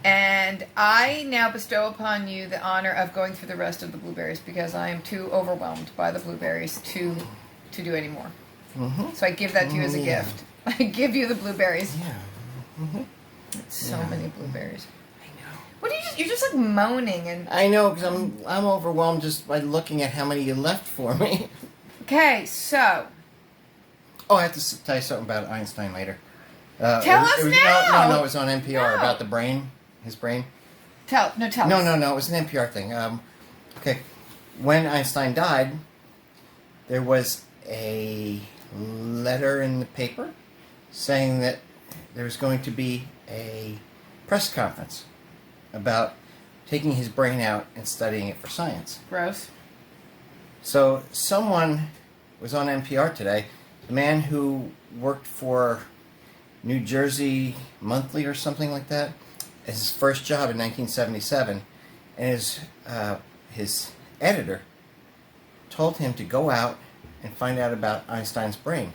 And I now bestow upon you the honor of going through the rest of the blueberries because I am too overwhelmed by the blueberries to do any more. Mm-hmm. So I give that to you as a gift. I give you the blueberries. Yeah. Mm-hmm. So many blueberries. I know. What are you're just like moaning and... I know, because I'm overwhelmed just by looking at how many you left for me. Okay, so... Oh, I have to tell you something about Einstein later. Tell us now! No, it was on NPR about the brain, his brain. Tell us. No, it was an NPR thing. Okay, when Einstein died, there was a letter in the paper saying that there was going to be a press conference about taking his brain out and studying it for science. Gross. So someone was on NPR today, a man who worked for New Jersey Monthly or something like that, as his first job in 1977, and his editor told him to go out and find out about Einstein's brain.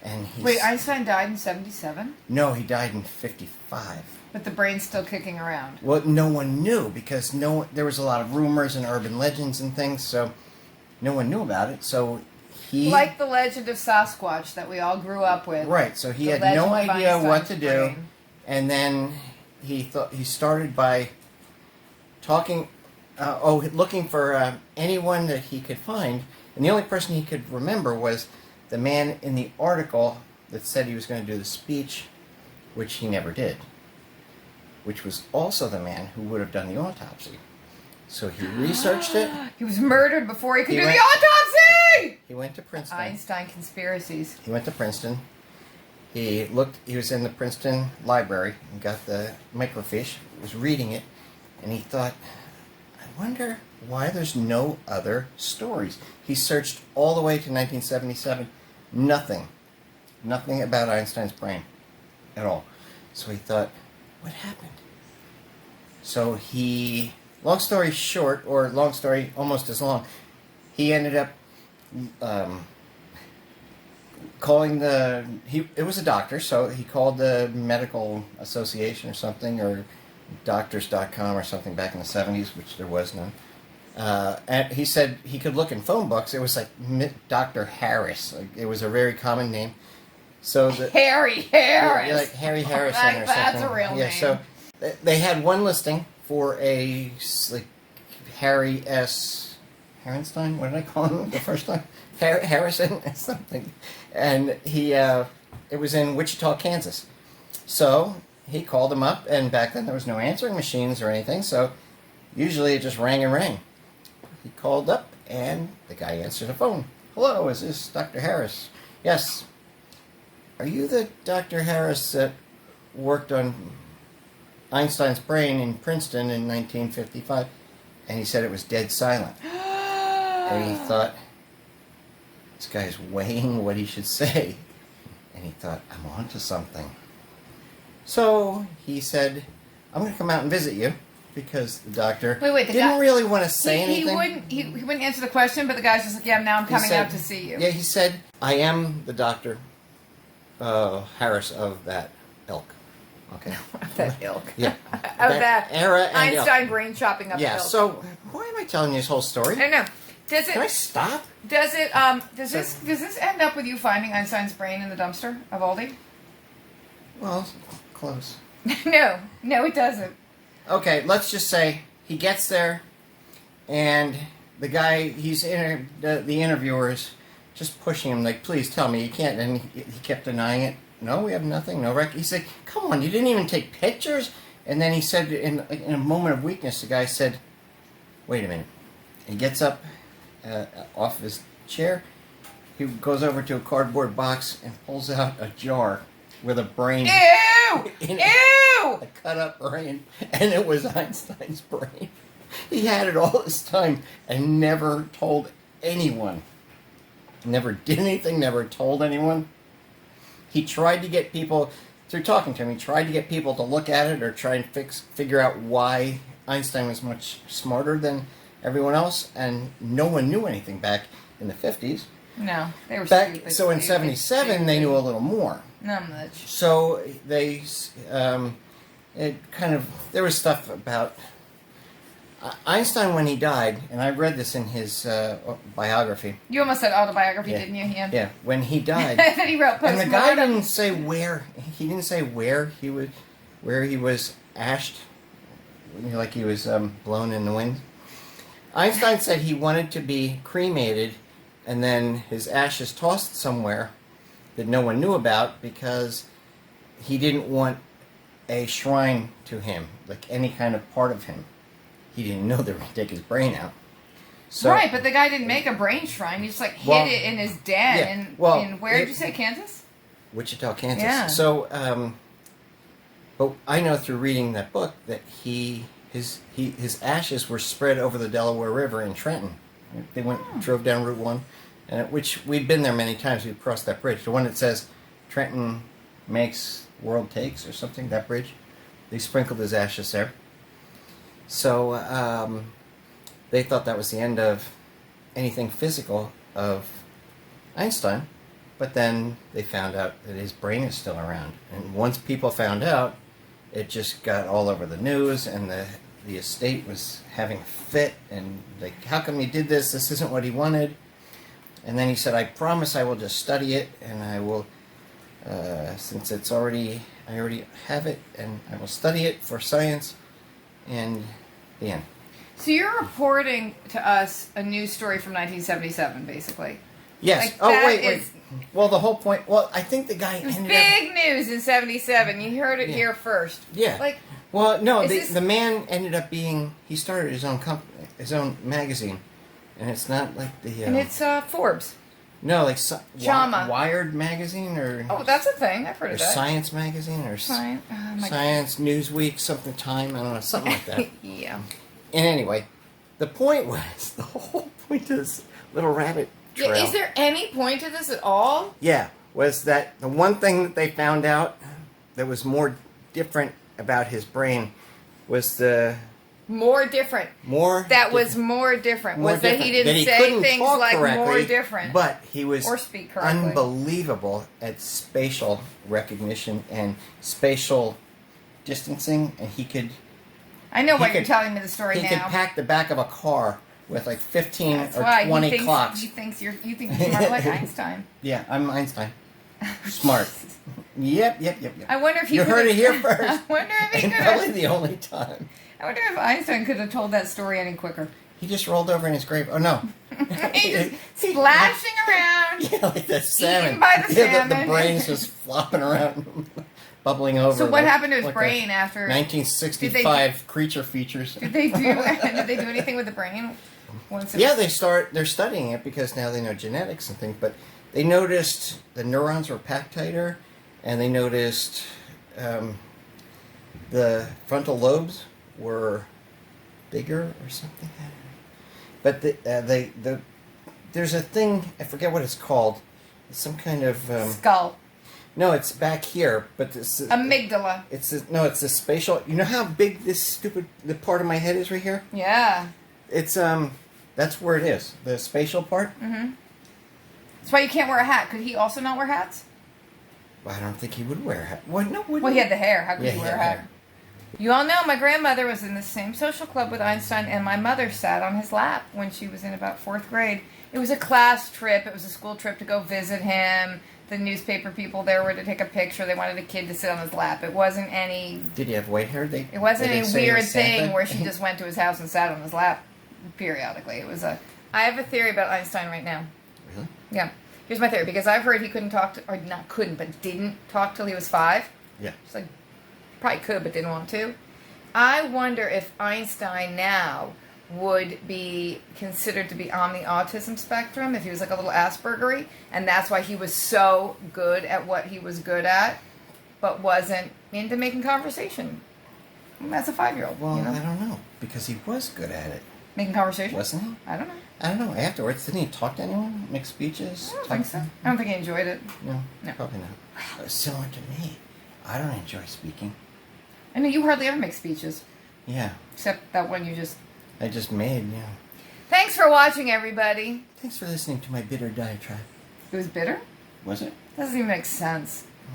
And wait, Einstein died in 77? No, he died in 55. But the brain's still kicking around. Well, no one knew because there was a lot of rumors and urban legends and things, so no one knew about it. So he... Like the legend of Sasquatch that we all grew up with. Right, so he had no idea what to do. And then he started by talking, looking for anyone that he could find. And the only person he could remember was the man in the article that said he was going to do the speech, which he never did. Which was also the man who would have done the autopsy. So he researched it. He was murdered before he could do the autopsy! He went to Princeton. Einstein conspiracies. He went to Princeton. He was in the Princeton library and got the microfiche, was reading it, and he thought, I wonder why there's no other stories. He searched all the way to 1977. Nothing about Einstein's brain at all. So he thought, what happened? So long story short, or long story almost as long, he ended up calling it was a doctor, so he called the medical association or something, or doctors.com or something back in the 70s, which there was none. And he said he could look in phone books. It was like Dr. Harris. Like, it was a very common name. So Harry Harris. Yeah, like Harry Harrison or something. That's a real name. So they had one listing for a Harry S. Harrenstein. What did I call him the first time? Harrison or something. And it was in Wichita, Kansas. So he called him up, and back then there was no answering machines or anything, so usually it just rang and rang. He called up, and the guy answered the phone. Hello, is this Dr. Harris? Yes. Are you the Dr. Harris that worked on Einstein's brain in Princeton in 1955? And he said it was dead silent. And he thought, this guy's weighing what he should say. And he thought, I'm on to something. So he said, I'm going to come out and visit you, because the doctor didn't really want to say anything. He wouldn't answer the question, but the guy's just like, yeah, now I'm coming out to see you. Yeah, he said, I am the Dr. Harris of that ilk. Okay. That ilk. Yeah. Of that era and Einstein brain chopping up ilk. Yeah, so why am I telling you this whole story? I don't know. Can I stop? Does this end up with you finding Einstein's brain in the dumpster of Aldi? Well, close. No, it doesn't. Okay, let's just say he gets there, and the guy, the interviewer's just pushing him, like, please tell me, you can't, and he kept denying it. No, we have nothing, no record. He said, come on, you didn't even take pictures? And then he said, in a moment of weakness, the guy said, wait a minute. He gets up off his chair, he goes over to a cardboard box and pulls out a jar with a brain. Ew! Ew! A cut up brain, and it was Einstein's brain. He had it all this time and never told anyone. Never did anything, never told anyone. He tried to get people, through talking to him, he tried to get people to look at it or try and figure out why Einstein was much smarter than everyone else, and no one knew anything back in the 50s. No, they were stupid. So in 77, they knew a little more. Not much. So they it kind of, there was stuff about Einstein when he died, and I read this in his biography. You almost said autobiography, Yeah. didn't you? Yeah. Yeah, when he died, That he wrote and the guy postmortem. didn't say where. He didn't say where he was ashed, like he was blown in the wind. Einstein said he wanted to be cremated, and then his ashes tossed somewhere that no one knew about because he didn't want a shrine to him, like any kind of part of him. He didn't know they were going to take his brain out. So, Right, but the guy didn't make a brain shrine. He just like hid it in his den. yeah, And well, in where did you say, Kansas? Wichita, Kansas. Yeah. So, but I know through reading that book that his ashes were spread over the Delaware River in Trenton. They drove down Route 1, which we've been there many times. We've crossed that bridge. The one that says Trenton makes, world takes, or something, that bridge. They sprinkled his ashes there. So they thought that was the end of anything physical of Einstein. But then they found out that his brain is still around. And once people found out, it just got all over the news, and the estate was having a fit, and like, how come you did this? This isn't what he wanted. And then he said, I promise I will just study it, and I will, since I already have it, and I will study it for science, and the end. So you're reporting to us a news story from 1977, basically. Yes. Like, Oh, that wait. is- Well, the whole point, I think the guy It was ended up... big news in 77. You heard it Yeah. here first. Yeah. Like, Well, no, Is this- the man ended up being, he started his own company, his own magazine, and it's not like the... and it's Forbes. No, like Chama. Wired magazine, or... Oh, that's a thing. I've heard or of that. Science magazine, or Fine. Oh, my Science, Newsweek, something, Time, I don't know, something like that. Yeah. And anyway, the point was, the whole point of this little rabbit trail... Yeah. Is there any point to this at all? Yeah, was that the one thing that they found out that was more different about his brain was the More different. more... That was more different. more Was that he different. didn't That say couldn't things talk like more correctly, different. But he was Or speak correctly. unbelievable at spatial recognition and spatial distancing, and he could I know he why you're could- telling me the story he could now. pack the back of a car with like 15 That's or why 20 he thinks, clocks. You think you're smart like Einstein. Yeah, I'm Einstein. Smart. Yep. I wonder if he You could heard it have- here first. I wonder if he And could probably have. the only time. I wonder if Einstein could have told that story any quicker. He just rolled over in his grave. Oh no. He's just splashing around. Yeah, like that salmon. by the Yeah, salmon. the brain's just flopping around, bubbling over. So what like- happened to his like a brain after? 1965 creature features. Did they do anything with the brain? Once it Yeah, was- they're studying it because now they know genetics and things. But they noticed the neurons were packed tighter, and they noticed the frontal lobes were bigger or something. But there's a thing, I forget what it's called. It's some kind of skull, no, it's back here, but it's amygdala. it's the spatial. You know how big the part of my head is right here? Yeah. It's that's where it is, the spatial part. Mm-hmm. That's why you can't wear a hat. Could he also not wear hats? I don't think he would wear a hat. What? No, Well, he had the hair. How could Yeah, he he wear a had hat? hair. You all know my grandmother was in the same social club with Einstein, and my mother sat on his lap when she was in about 4th grade. It was a class trip. It was a school trip to go visit him. The newspaper people there were to take a picture. They wanted a kid to sit on his lap. It wasn't any. Did he have white hair? It wasn't they any say he weird was Santa? thing where she just went to his house and sat on his lap periodically. It was a. I have a theory about Einstein right now. Really? Yeah. Here's my theory, because I've heard he couldn't talk to, or not couldn't, but didn't talk till he was 5. Yeah. It's like, probably could, but didn't want to. I wonder if Einstein now would be considered to be on the autism spectrum, if he was like a little Aspergery, and that's why he was so good at what he was good at, but wasn't into making conversation. As a 5-year-old, Well, you know? I don't know because he was good at it, Making conversation? wasn't he? I don't know. I don't know. Afterwards, didn't he talk to anyone? Make speeches? I don't think so. I don't think he enjoyed it. No, No. probably not. Similar to me. I don't enjoy speaking. I know you hardly ever make speeches, Yeah, except that one you just... I just made. Yeah. Thanks for watching, everybody. Thanks for listening to my bitter diatribe. It was bitter? Was it? Doesn't even make sense.